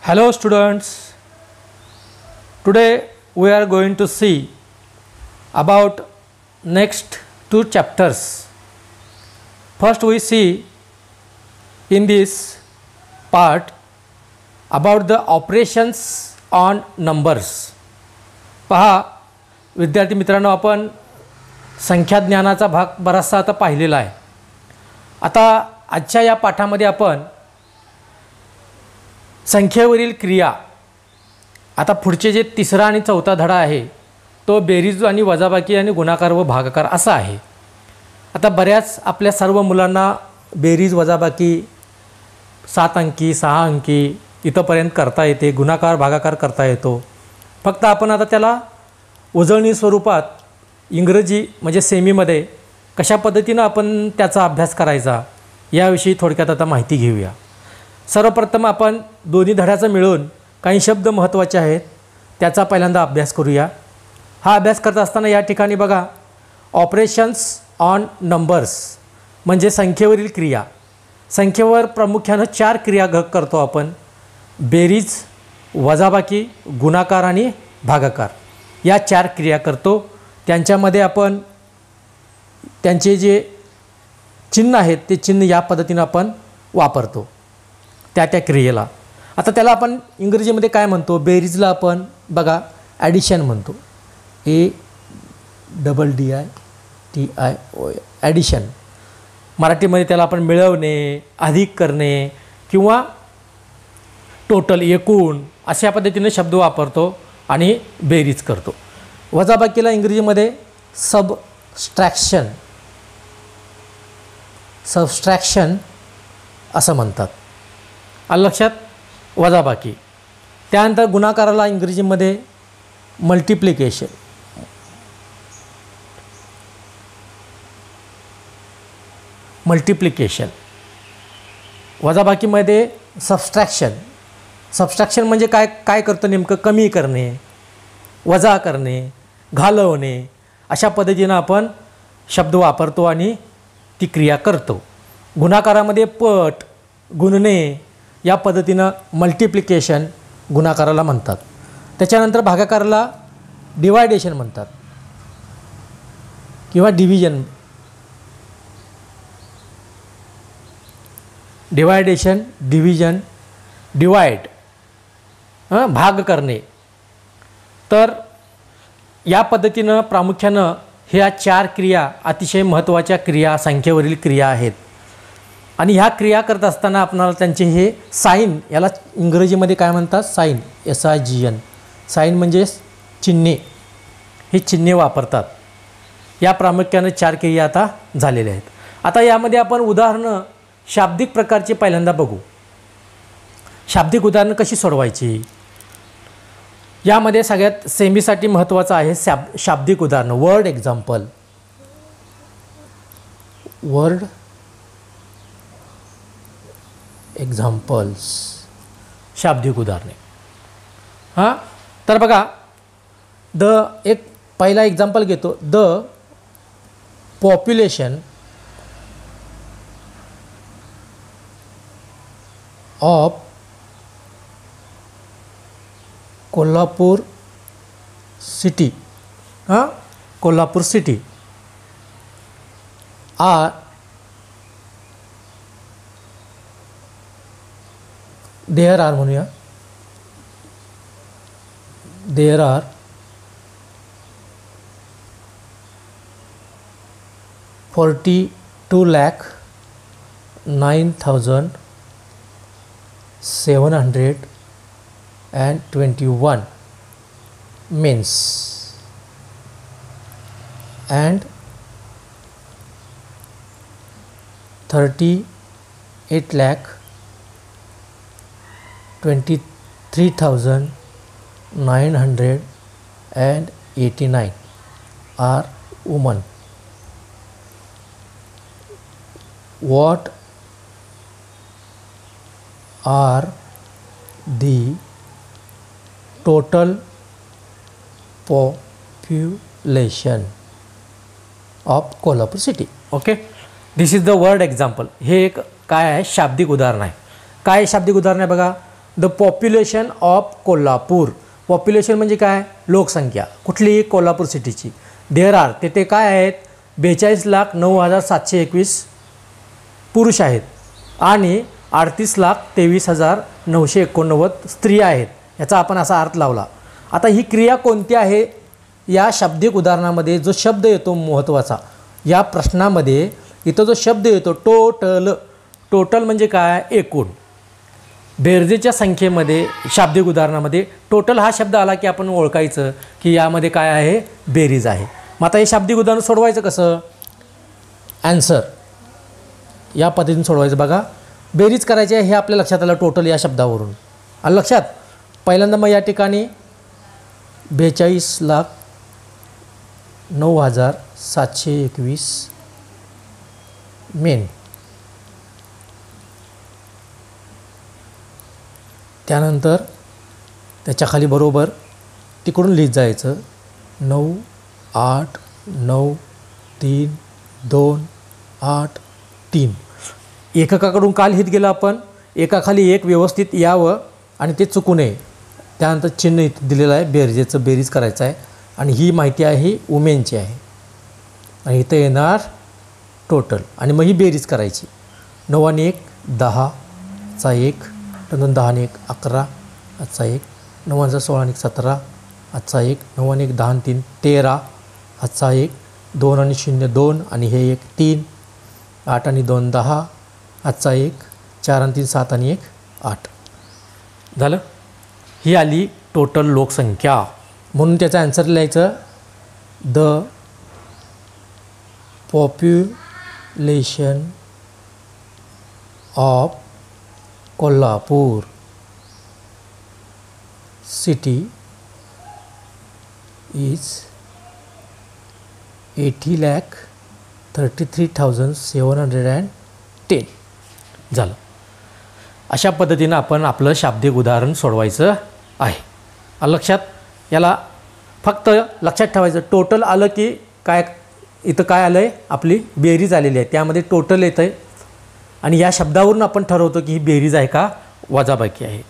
Hello students, today we are going to see about next two chapters. First we see in this part about the operations on numbers. पहा विद्यार्थी मित्रांनो, आपण संख्या ज्ञानाचा भाग बराचसा आता पाहिलेला आहे. आता आजच्या या पाठामध्ये आपण संख्येवरील क्रिया, आता पुढचे जे तिसरा आणि चौथा धडा आहे तो बेरीज आणि वजाबाकी आणि गुणाकार व भागाकार असा आहे. आता बऱ्याच आपल्या सर्व मुलांना बेरीज वजाबाकी 7 अंकी 6 अंकी इथंपर्यंत करता येते, गुणाकार भागाकार करता येतो. फक्त आपण आता त्याला उजळणी स्वरूपात इंग्रजी म्हणजे सेमीमध्ये कशा पद्धतीनं आपण त्याचा अभ्यास करायचा याविषयी थोडक्यात आता माहिती घेऊया. सर्वप्रथम आपण दोन्ही धड्याचं मिळून काही शब्द महत्त्वाचे आहेत त्याचा पहिल्यांदा अभ्यास करूया. हा अभ्यास करत असताना या ठिकाणी बघा, ऑपरेशन्स ऑन नंबर्स म्हणजे संख्येवरील क्रिया. संख्येवर प्रामुख्यानं 4 क्रिया करतो आपण: बेरीज, वजाबाकी, गुणाकार आणि भागाकार. या 4 क्रिया करतो. त्यांच्यामध्ये आपण त्यांचे जे चिन्ह आहेत ते चिन्ह या पद्धतीनं आपण वापरतो त्या क्रियेला. आता त्याला आपण इंग्रजीमध्ये काय म्हणतो? बेरीजला आपण बघा ॲडिशन म्हणतो, ADDITION, ॲडिशन. मराठीमध्ये त्याला आपण मिळवणे, अधिक करणे किंवा टोटल एकूण अशा पद्धतीने शब्द वापरतो आणि बेरीज करतो. वजाबाकीला इंग्रजीमध्ये सबस्ट्रॅक्शन असं म्हणतात. आलं लक्षात? वजाबाकी. त्यानंतर गुणाकाराला इंग्रजीमध्ये मल्टिप्लिकेशन. वजाबाकीमध्ये सबस्ट्रॅक्शन म्हणजे काय करतो नेमकं? कमी करणे, वजा करणे, घालवणे अशा पद्धतीनं आपण शब्द वापरतो आणि ती क्रिया करतो. गुणाकारामध्ये पट, गुणणे या पद्धतीनं मल्टिप्लिकेशन गुणाकाराला म्हणतात. त्याच्यानंतर भागाकाराला डिवायडेशन म्हणतात किंवा डिव्हिजन. डिवायडेशन, डिव्हिजन, डिवाइड, भाग करणे. तर या पद्धतीनं प्रामुख्यानं ह्या 4 क्रिया अतिशय महत्त्वाच्या क्रिया संख्येवरील क्रिया आहेत. आणि ह्या क्रिया करत असताना आपणाला त्यांचे हे साईन, याला इंग्रजीमध्ये काय म्हणतात? Sine, SIGN. साईन म्हणजे चिन्हे. हे चिन्हे वापरतात. या प्रामुख्यानं 4 क्रिया आता झालेल्या आहेत. आता यामध्ये आपण उदाहरणं शाब्दिक प्रकारचे पहिल्यांदा बघू. शाब्दिक उदाहरणं कशी सोडवायची? यामध्ये सगळ्यात सेमीसाठी महत्त्वाचं आहे शाब्दिक उदाहरणं, वर्ड एक्झाम्पल्स, शाब्दिक उदाहरणे. हां, तर बघा, एक पहिला एक्झाम्पल घेतो. The population of Kolhapur city, Kolhapur city are there are म्हणूया, there are 42,09,721 means and 38,23,989 are women. What are the total population of Kolhapur city? Okay, this is the word example. हे एक काय आहे? शाब्दिक उदाहरण आहे. काय शाब्दिक उदाहरण आहे बघा. The population of Kolhapur. Population म्हणजे काय? लोकसंख्या कुठलीही कोल्हापूर सिटीची. देअर आर तेथे काय आहेत? 42,09,721 पुरुष आहेत आणि 38,23,989 स्त्रिया आहेत. याचा आपण असा अर्थ लावला. आता ही क्रिया कोणती आहे? या शाब्दिक उदाहरणामध्ये जो शब्द येतो महत्त्वाचा, या प्रश्नामध्ये इथं जो शब्द येतो टोटल. टोटल म्हणजे काय? एकूण. बेरजेच्या संख्येमध्ये शाब्दिक उदाहरणामध्ये टोटल हा शब्द आला की आपण ओळखायचं की यामध्ये काय आहे? बेरीज आहे. मग आता हे शाब्दिक उदाहरण सोडवायचं कसं? ॲन्सर या पद्धतीने सोडवायचं. बघा, बेरीज करायची आहे हे आपल्या लक्षात आलं टोटल या शब्दावरून. आलं लक्षात? पहिल्यांदा मग या ठिकाणी 42,09,721 मेन. त्यानंतर त्याच्याखाली बरोबर तिकडून लिहित जायचं 9, 8, 9, 3, 2, 8, 3. एककाकडून का लिहित गेलं आपण? एकाखाली एक व्यवस्थित यावं आणि ते चुकू नये. त्यानंतर चिन्ह इथं दिलेलं आहे, बेरजेचं बेरीज करायचं आहे आणि ही माहिती आहे ही वुमेनची आहे. आणि इथं येणार टोटल आणि मग ही बेरीज करायची. 9 आणि 1 10 चा 1, नंतर 10 आणि 1 11 आजचा 1, 9 आणि 16 आणि 17 आजचा 1, 9 आणि 1 10 आणि 3 13 आजचा 1, 2 आणि 0 2 आणि हे 1 3, 8 आणि 2 10 आजचा 1, 4 आणि 3 7 आणि 1 8. झालं? ही आली टोटल लोकसंख्या. म्हणून त्याचा आन्सर लिहायचं the population of Kolhapur city is 80,33,710. झालं. अशा पद्धतीनं आपण आपलं शाब्दिक उदाहरण सोडवायचं आहे. लक्षात? याला फक्त लक्षात ठेवायचं टोटल आलं की काय इथं काय आलं आहे? आपली बेरीज आलेली आहे, त्यामध्ये टोटल येतं आहे आणि या शब्दावरून आपण ठरवतो की ही बेरीज आहे का वजाबाकी आहे.